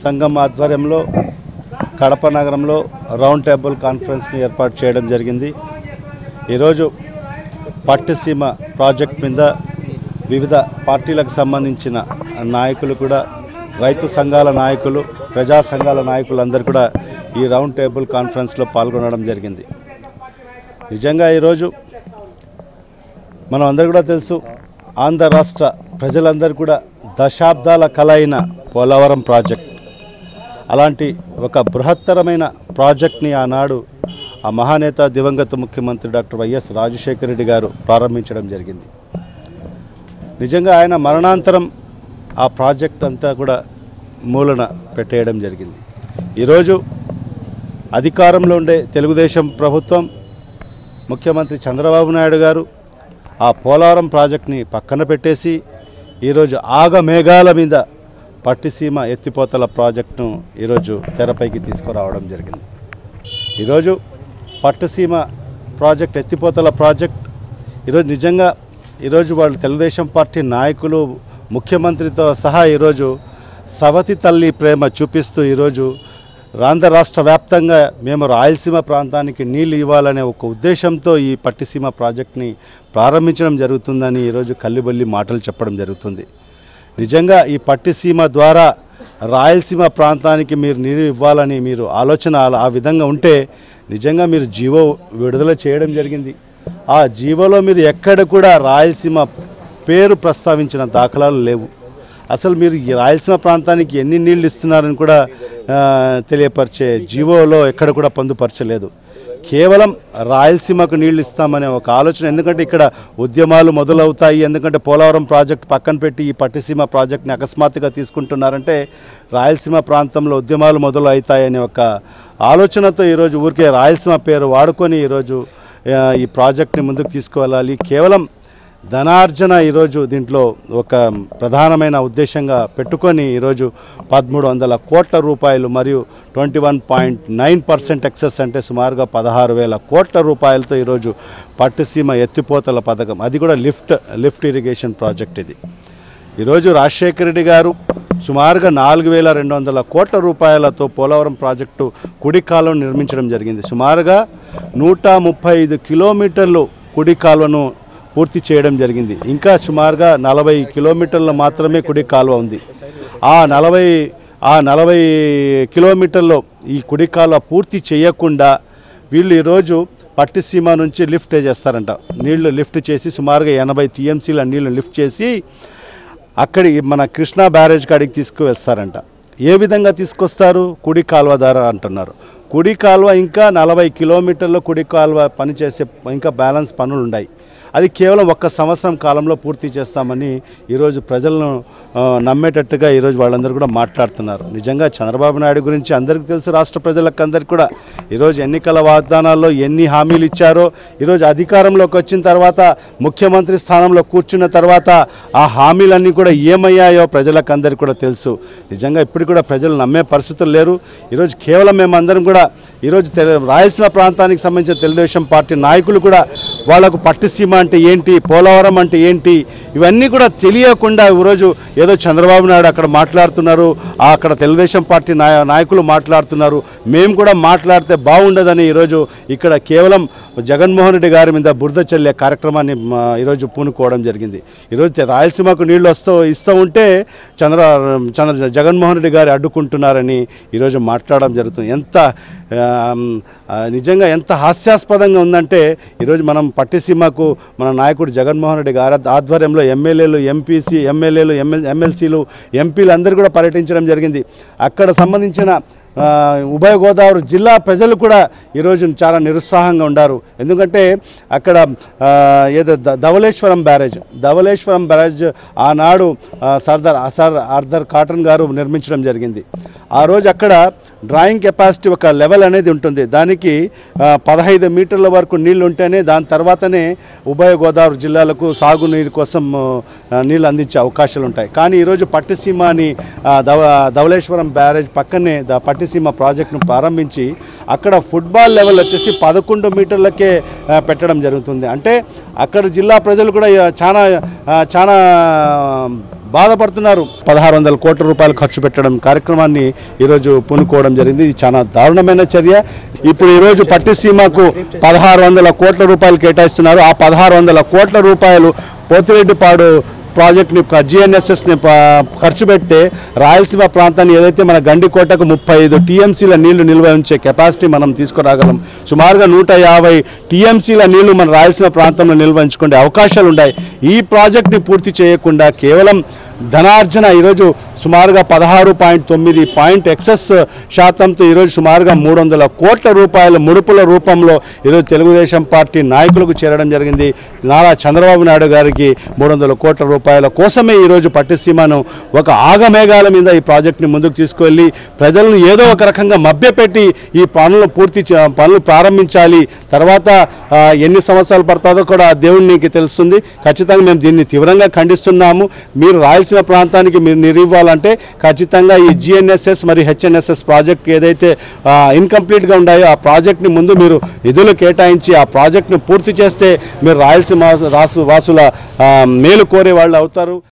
సంఘం ఆధ్వర్యంలో కడప నగరంలో రౌండ్ టేబుల్ కాన్ఫరెన్స్ని ఏర్పాటు చేయడం జరిగింది. ఈరోజు పట్టిసీమ ప్రాజెక్ట్ మీద వివిధ పార్టీలకు సంబంధించిన నాయకులు కూడా, రైతు సంఘాల నాయకులు, ప్రజా సంఘాల నాయకులందరూ కూడా ఈ రౌండ్ టేబుల్ కాన్ఫరెన్స్లో పాల్గొనడం జరిగింది. నిజంగా ఈరోజు మనం అందరూ కూడా తెలుసు, ఆంధ్ర రాష్ట్ర ప్రజలందరూ కూడా దశాబ్దాల కల అయిన పోలవరం ప్రాజెక్ట్, అలాంటి ఒక బృహత్తరమైన ప్రాజెక్ట్ని ఆనాడు ఆ మహానేత దివంగత ముఖ్యమంత్రి డాక్టర్ వైఎస్ రాజశేఖర రెడ్డి గారు ప్రారంభించడం జరిగింది. నిజంగా ఆయన మరణాంతరం ఆ ప్రాజెక్ట్ అంతా కూడా మూలన పెట్టేయడం జరిగింది. ఈరోజు అధికారంలో ఉండే తెలుగుదేశం ప్రభుత్వం, ముఖ్యమంత్రి చంద్రబాబు నాయుడు గారు ఆ పోలవరం ప్రాజెక్ట్ని పక్కన పెట్టేసి ఈరోజు ఆగమేఘాల మీద పట్టిసీమ ఎత్తిపోతల ప్రాజెక్టును ఈరోజు తెరపైకి తీసుకురావడం జరిగింది. ఈరోజు పట్టిసీమ ప్రాజెక్ట్, ఎత్తిపోతల ప్రాజెక్ట్ ఈరోజు నిజంగా ఈరోజు వాళ్ళు తెలుగుదేశం పార్టీ నాయకులు, ముఖ్యమంత్రితో సహా ఈరోజు సవతి తల్లి ప్రేమ చూపిస్తూ ఈరోజు ఆంధ్ర రాష్ట్ర వ్యాప్తంగా మేము రాయలసీమ ప్రాంతానికి నీళ్ళు ఇవ్వాలనే ఒక ఉద్దేశంతో ఈ పట్టిసీమ ప్రాజెక్ట్ని ప్రారంభించడం జరుగుతుందని ఈరోజు కల్లిబొల్లి మాటలు చెప్పడం జరుగుతుంది. నిజంగా ఈ పట్టిసీమ ద్వారా రాయలసీమ ప్రాంతానికి మీరు నీరు ఇవ్వాలని మీరు ఆలోచన ఆ విధంగా ఉంటే నిజంగా మీరు జీవో విడుదల చేయడం జరిగింది. ఆ జీవోలో మీరు ఎక్కడ కూడా రాయలసీమ పేరు ప్రస్తావించిన దాఖలాలు లేవు. అసలు మీరు ఈ రాయలసీమ ప్రాంతానికి ఎన్ని నీళ్లు ఇస్తున్నారని కూడా తెలియపరిచే జీవోలో ఎక్కడ కూడా పొందుపరచలేదు. కేవలం రాయలసీమకు నీళ్లు ఇస్తామనే ఒక ఆలోచన. ఎందుకంటే ఇక్కడ ఉద్యమాలు మొదలవుతాయి, ఎందుకంటే పోలవరం ప్రాజెక్ట్ పక్కన పెట్టి ఈ పట్టిసీమ ప్రాజెక్ట్ని అకస్మాత్తుగా తీసుకుంటున్నారంటే రాయలసీమ ప్రాంతంలో ఉద్యమాలు మొదలు అవుతాయనే ఒక ఆలోచనతో ఈరోజు ఊరికే రాయలసీమ పేరు వాడుకొని ఈరోజు ఈ ప్రాజెక్ట్ని ముందుకు తీసుకువెళ్ళాలి. కేవలం ధనార్జన ఈరోజు దీంట్లో ఒక ప్రధానమైన ఉద్దేశంగా పెట్టుకొని ఈరోజు 1300 కోట్ల రూపాయలు మరియు 21.9% ఎక్సెస్ అంటే సుమారుగా 16,000 కోట్ల రూపాయలతో ఈరోజు పట్టిసీమ ఎత్తిపోతల పథకం, అది కూడా లిఫ్ట్ ఇరిగేషన్ ప్రాజెక్ట్. ఇది ఈరోజు రాజశేఖర రెడ్డి గారు సుమారుగా 4,200 కోట్ల రూపాయలతో పోలవరం ప్రాజెక్టు కుడి కాలువను నిర్మించడం జరిగింది. సుమారుగా 135 కిలోమీటర్లు కుడి కాలువను పూర్తి చేయడం జరిగింది. ఇంకా సుమారుగా 40 కిలోమీటర్లు మాత్రమే కుడి కాలువ ఉంది. ఆ 40 కిలోమీటర్లో ఈ కుడి కాలువ పూర్తి చేయకుండా వీళ్ళు ఈరోజు పట్టిసీమ నుంచి లిఫ్ట్ చేస్తారంట. నీళ్లు లిఫ్ట్ చేసి సుమారుగా 80 టీఎంసీల నీళ్లు లిఫ్ట్ చేసి అక్కడి మన కృష్ణా బ్యారేజ్ కాడికి తీసుకువెళ్తారంట. ఏ విధంగా తీసుకొస్తారు? కుడి కాలువ ద్వారా అంటున్నారు. కుడి కాలువ ఇంకా 40 కిలోమీటర్ల కుడి కాలువ పనిచేసే ఇంకా బ్యాలెన్స్ పనులు ఉన్నాయి. అది కేవలం 1 సంవత్సరం కాలంలో పూర్తి చేస్తామని ఈరోజు ప్రజలను నమ్మేటట్టుగా ఈరోజు వాళ్ళందరూ కూడా మాట్లాడుతున్నారు. నిజంగా చంద్రబాబు నాయుడు గురించి అందరికీ తెలుసు, రాష్ట్ర ప్రజలకు అందరికీ కూడా. ఈరోజు ఎన్నికల వాగ్దానాల్లో ఎన్ని హామీలు ఇచ్చారో ఈరోజు అధికారంలోకి వచ్చిన తర్వాత, ముఖ్యమంత్రి స్థానంలో కూర్చున్న తర్వాత ఆ హామీలన్నీ కూడా ఏమయ్యాయో ప్రజలకు అందరికీ కూడా తెలుసు. నిజంగా ఇప్పుడు కూడా ప్రజలు నమ్మే పరిస్థితులు లేరు. ఈరోజు కేవలం మేమందరం కూడా ఈరోజు రాయలసీమ ప్రాంతానికి సంబంధించిన తెలుగుదేశం పార్టీ నాయకులు కూడా వాళ్లకు పట్టిసీమ అంటే ఏంటి, పోలవరం అంటే ఏంటి, ఇవన్నీ కూడా తెలియకుండా ఈరోజు ఏదో చంద్రబాబు నాయుడు అక్కడ మాట్లాడుతున్నారు, అక్కడ తెలుగుదేశం పార్టీ నాయకులు మాట్లాడుతున్నారు, మేము కూడా మాట్లాడితే బాగుండదని ఈరోజు ఇక్కడ కేవలం జగన్మోహన్ రెడ్డి గారి మీద బురద చల్లే కార్యక్రమాన్ని ఈరోజు పూనుకోవడం జరిగింది. ఈరోజు రాయలసీమకు నీళ్లు ఇస్తూ ఉంటే జగన్మోహన్ రెడ్డి గారు అడ్డుకుంటున్నారని ఈరోజు మాట్లాడడం జరుగుతుంది. నిజంగా ఎంత హాస్యాస్పదంగా ఉందంటే ఈరోజు మనం పట్టిసీమకు మన నాయకుడు జగన్మోహన్ రెడ్డి గారి ఆధ్వర్యంలో ఎమ్మెల్యేలు, ఎమ్మెల్సీలు, ఎంపీలు అందరూ కూడా పర్యటించడం జరిగింది. అక్కడ సంబంధించిన ఉభయ గోదావరి జిల్లా ప్రజలు కూడా ఈరోజు చాలా నిరుత్సాహంగా ఉన్నారు. ఎందుకంటే అక్కడ ఏదో ధవళేశ్వరం బ్యారేజ్ ఆనాడు సర్ ఆర్థర్ కాటన్ గారు నిర్మించడం జరిగింది. ఆ రోజు అక్కడ డ్రాయింగ్ కెపాసిటీ ఒక లెవెల్ అనేది ఉంటుంది. దానికి 15 మీటర్ల వరకు నీళ్లు ఉంటేనే దాని తర్వాతనే ఉభయ గోదావరి జిల్లాలకు సాగునీరు కోసం నీళ్ళు అందించే అవకాశాలు ఉంటాయి. కానీ ఈరోజు పట్టిసీమ అని ధవళేశ్వరం బ్యారేజ్ పక్కనే పట్టిసీమ ప్రాజెక్టును ప్రారంభించి అక్కడ ఫుట్బాల్ లెవెల్ వచ్చేసి 11 మీటర్లకే పెట్టడం జరుగుతుంది. అంటే అక్కడ జిల్లా ప్రజలు కూడా చాలా బాధపడుతున్నారు. 1600 కోట్ల రూపాయలు ఖర్చు పెట్టడం కార్యక్రమాన్ని ఈరోజు పూనుకోవడం జరిగింది. ఇది చాలా దారుణమైన చర్య. ఇప్పుడు ఈరోజు పట్టిసీమకు 1600 కోట్ల రూపాయలు కేటాయిస్తున్నారు. ఆ 1600 కోట్ల రూపాయలు పోతిరెడ్డిపాడు ప్రాజెక్ట్ని GNSSని ఖర్చు పెడితే రాయలసీమ ప్రాంతాన్ని ఏదైతే మన గండికోటకు 35 TMCల నీళ్లు నిల్వ ఉంచే కెపాసిటీ మనం తీసుకురాగలం. సుమారుగా 150 TMCల నీళ్లు మన రాయలసీమ ప్రాంతంలో నిల్వ ఉంచుకునే అవకాశాలు ఉన్నాయి. ఈ ప్రాజెక్ట్ని పూర్తి చేయకుండా కేవలం ధనార్జన ఈరోజు సుమారుగా 16.9 ఎక్సెస్ శాతంతో ఈరోజు సుమారుగా 300 కోట్ల రూపాయల ముడుపుల రూపంలో ఈరోజు తెలుగుదేశం పార్టీ నాయకులకు చేరడం జరిగింది. నారా చంద్రబాబు నాయుడు గారికి 300 కోట్ల రూపాయల కోసమే ఈరోజు పట్టిసీమను ఒక ఆగమేఘాల మీద ఈ ప్రాజెక్టుని ముందుకు తీసుకువెళ్ళి ప్రజలను ఏదో ఒక రకంగా మభ్యపెట్టి ఈ పనులు ప్రారంభించాలి. తర్వాత ఎన్ని సంవత్సరాలు పడుతుందో కూడా దేవునికి తెలుస్తుంది. ఖచ్చితంగా మేము దీన్ని తీవ్రంగా ఖండిస్తున్నాము. మీరు రాయలసీమ ప్రాంతానికి మీరు నిరివ్వాలంటే ఖచ్చితంగా ఈ GNSS మరియు HNSS ప్రాజెక్ట్ ఏదైతే ఇన్కంప్లీట్గా ఉన్నాయో ఆ ప్రాజెక్ట్ని ముందు మీరు నిధులు కేటాయించి ఆ ప్రాజెక్ట్ను పూర్తి చేస్తే మీరు రాయలసీమ వాసుల మేలు కోరే వాళ్ళు అవుతారు.